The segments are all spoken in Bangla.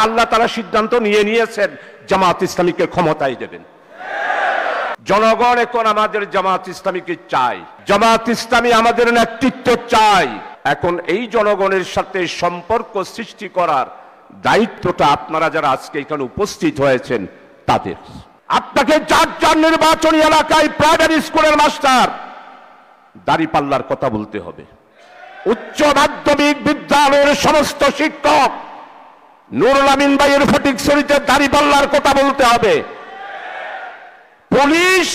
আল্লাহ তাআলা সিদ্ধান্ত নিয়েছেন জামাত ইসলামীকে ক্ষমতায় দেবেন। জনগণ এখন আমাদের জামাত ইসলামীকে চায়, জামাত ইসলামী আমাদের নেতৃত্ব চায়। এখন এই জনগণের সাথে সম্পর্ক সৃষ্টি করার দায়িত্বটা আপনারা যারা আজকে এখানে উপস্থিত হয়েছেন তাদের। আপনাকে যার যার নির্বাচনী এলাকায় প্রাইমারি স্কুলের মাস্টার দাঁড়িপাল্লার কথা বলতে হবে, উচ্চ মাধ্যমিক বিদ্যালয়ের সমস্ত শিক্ষক নুরুল আমিন ভাইয়ের ফটিকছড়িতে দাঁড়িপাল্লার কথা বলতে হবে। পুলিশ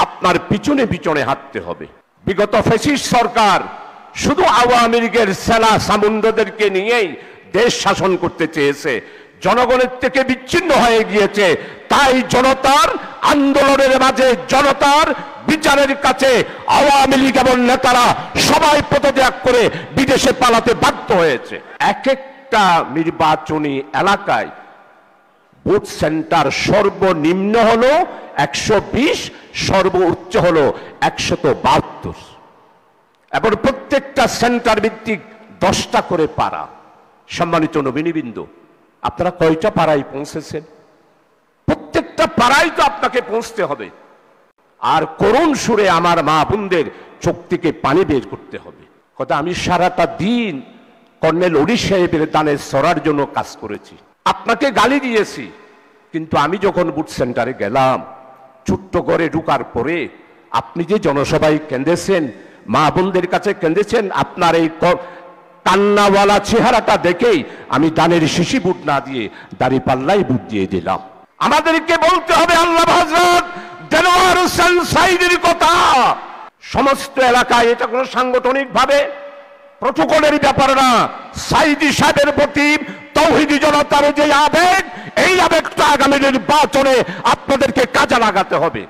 আপনার পিছনে পিছনে হাঁটতে হবে। বিগত ফ্যাসিস্ট সরকার শুধু আওয়ামী লীগের সেনা সামুন্ডদেরকে নিয়েই দেশ শাসন করতে চেয়েছে, জনগণের থেকে বিচ্ছিন্ন হয়ে গিয়েছে। তাই জনতার আন্দোলনের মাঝে, জনতার বিচারের কাছে আওয়ামী লীগ এবং নেতারা সবাই পদত্যাগ করে বিদেশে পালাতে বাধ্য হয়েছে। এক একটা নির্বাচনী এলাকায় ভোট সেন্টার সর্বনিম্ন হলো 120, সর্বোচ্চ হলো 172, এবং প্রত্যেকটা সেন্টার ভিত্তিক 10টা করে পাড়া। সম্মানিত নবীনবৃন্দ, আপনারা কয়টা পাড়ায় পৌঁছেছেন? প্রত্যেকটা পাড়ায় তো আপনাকে পৌঁছতে হবে। আর করুণ সুরে আমার মা বোনদের চোখ থেকে পানি বের করতে হবে। কথা, আমি সারাটা দিন কর্নেল ওলি সাহেবের দানের সরার জন্য কাজ করেছি, আপনাকে গালি দিয়েছি, কিন্তু আমি যখন বুথ সেন্টারে গেলাম, ছোট্ট করে ঢুকার পরে আপনি যে জনসভায় কেঁদেছেন, মা বোনদের কাছে কেঁদেছেন, আপনার এই কান্নাওয়ালা চেহারাটা দেখেই আমি দানের শিশি বুট না দিয়ে দাঁড়িপাল্লাই বুট দিয়ে দিলাম। আমাদেরকে বলতে হবে আল্লাহ হযরত দেলোয়ার হোসেন সাঈদীর কথা। সমস্ত এলাকায় এটা কোনো সাংগঠনিক ভাবে প্রটোকলের ব্যাপার না। সাঈদী সাহেবের প্রতি তৌহিদি জনতার যে আবেগ, এই আবেগটা আগামী নির্বাচনে আপনাদেরকে কাজে লাগাতে হবে।